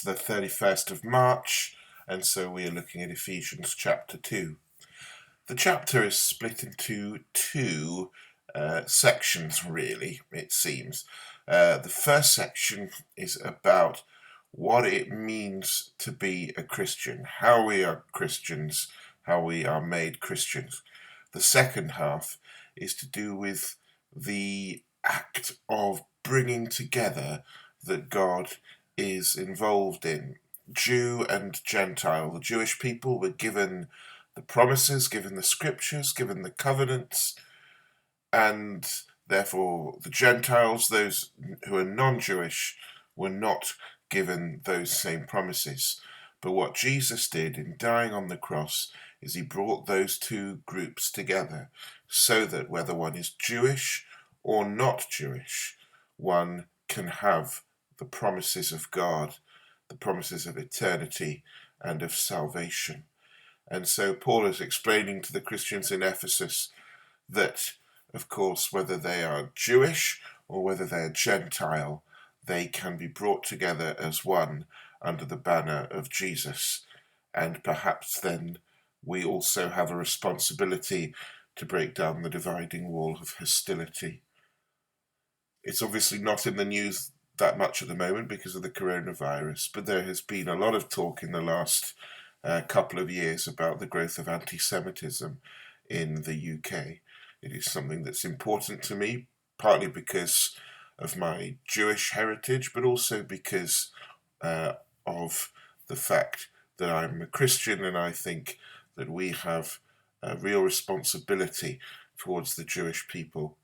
the 31st of March, and so we are looking at Ephesians chapter 2. The chapter is split into two sections, really, it seems. The first section is about what it means to be a Christian, how we are Christians, how we are made Christians. The second half is to do with the act of bringing together that God is involved in. Jew and Gentile, the Jewish people were given the promises, given the scriptures, given the covenants, and therefore the Gentiles, those who are non-Jewish, were not given those same promises. But what Jesus did in dying on the cross is he brought those two groups together so that whether one is Jewish or not Jewish, one can have the promises of God, the promises of eternity and of salvation. And so Paul is explaining to the Christians in Ephesus that, of course, whether they are Jewish or whether they are Gentile, they can be brought together as one under the banner of Jesus. And perhaps then we also have a responsibility to break down the dividing wall of hostility. It's obviously not in the news that much at the moment because of the coronavirus, but there has been a lot of talk in the last couple of years about the growth of anti-Semitism in the UK. It is something that's important to me, partly because of my Jewish heritage, but also because of the fact that I'm a Christian, and I think that we have a real responsibility towards the Jewish people.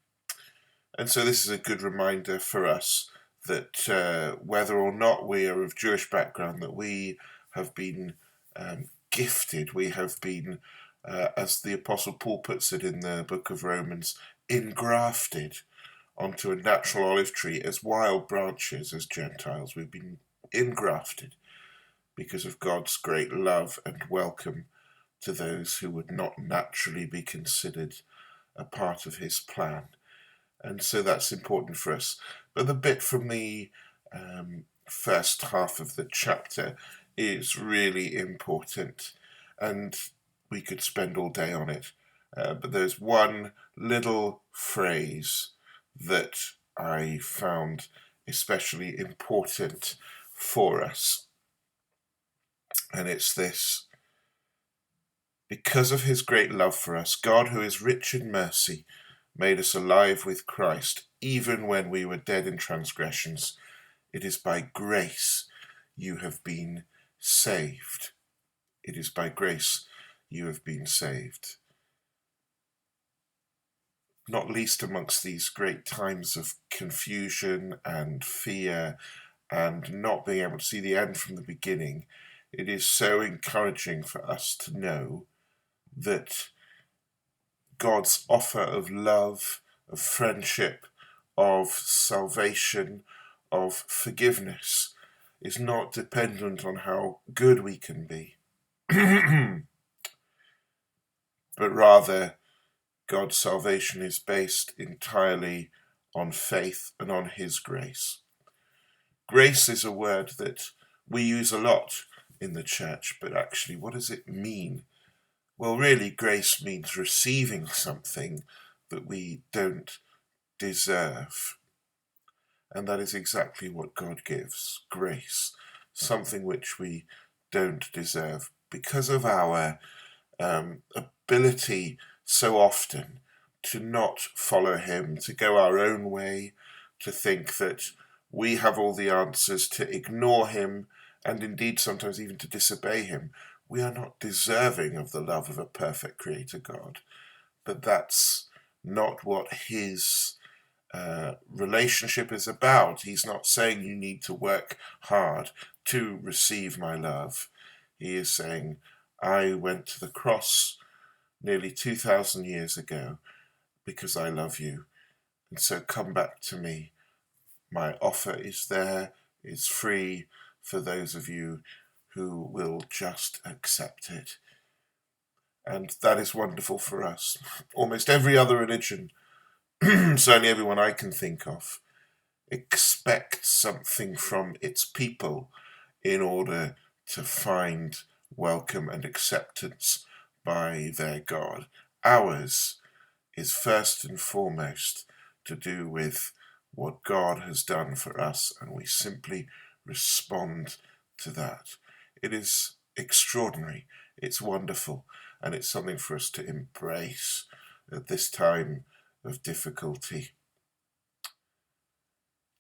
And so this is a good reminder for us that whether or not we are of Jewish background, that we have been gifted, we have been, as the Apostle Paul puts it in the book of Romans, engrafted onto a natural olive tree as wild branches, as Gentiles. We've been engrafted because of God's great love and welcome to those who would not naturally be considered a part of his plan. And so that's important for us. But the bit from the first half of the chapter is really important, and we could spend all day on it. But there's one little phrase that I found especially important for us. And it's this: because of his great love for us, God, who is rich in mercy, made us alive with Christ, even when we were dead in transgressions. It is by grace you have been saved. It is by grace you have been saved. Not least amongst these great times of confusion and fear and not being able to see the end from the beginning, it is so encouraging for us to know that God's offer of love, of friendship, of salvation, of forgiveness is not dependent on how good we can be, but rather God's salvation is based entirely on faith and on his grace. Grace is a word that we use a lot in the church, but actually, what does it mean? Well, really, grace means receiving something that we don't deserve. And that is exactly what God gives, grace, something which we don't deserve because of our ability so often to not follow him, to go our own way, to think that we have all the answers, to ignore him, and indeed sometimes even to disobey him. We are not deserving of the love of a perfect Creator God, but that's not what his relationship is about. He's not saying you need to work hard to receive my love. He is saying, I went to the cross nearly 2,000 years ago because I love you, and so come back to me. My offer is there, it's free for those of you who will just accept it. And that is wonderful for us. Almost every other religion, certainly everyone I can think of, expects something from its people in order to find welcome and acceptance by their God. Ours is first and foremost to do with what God has done for us, and we simply respond to that. It is extraordinary, it's wonderful, and it's something for us to embrace at this time of difficulty.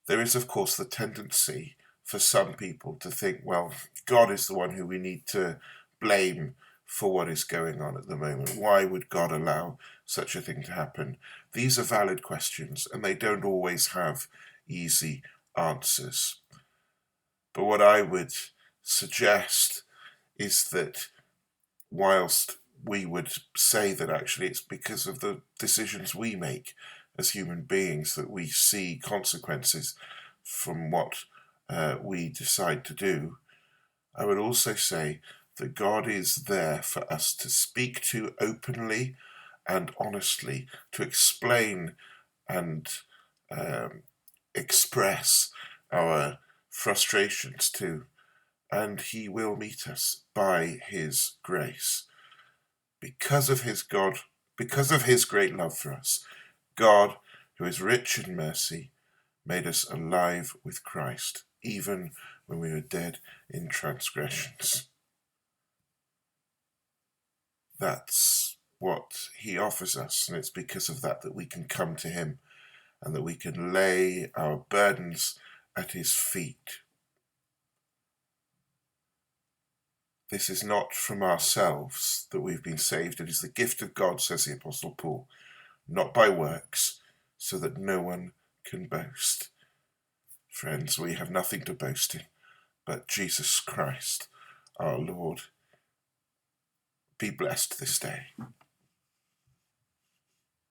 There is, of course, the tendency for some people to think, well, God is the one who we need to blame for what is going on at the moment. Why would God allow such a thing to happen? These are valid questions, and they don't always have easy answers. But what I would suggest is that whilst we would say that actually it's because of the decisions we make as human beings that we see consequences from what we decide to do, I would also say that God is there for us to speak to openly and honestly, to explain and express our frustrations to, and he will meet us by his grace. Because of his great love for us, God, who is rich in mercy, made us alive with Christ, even when we were dead in transgressions. That's what he offers us, and it's because of that that we can come to him and that we can lay our burdens at his feet. This is not from ourselves that we've been saved. It is the gift of God, says the Apostle Paul, not by works, so that no one can boast. Friends, we have nothing to boast in but Jesus Christ, our Lord. Be blessed this day.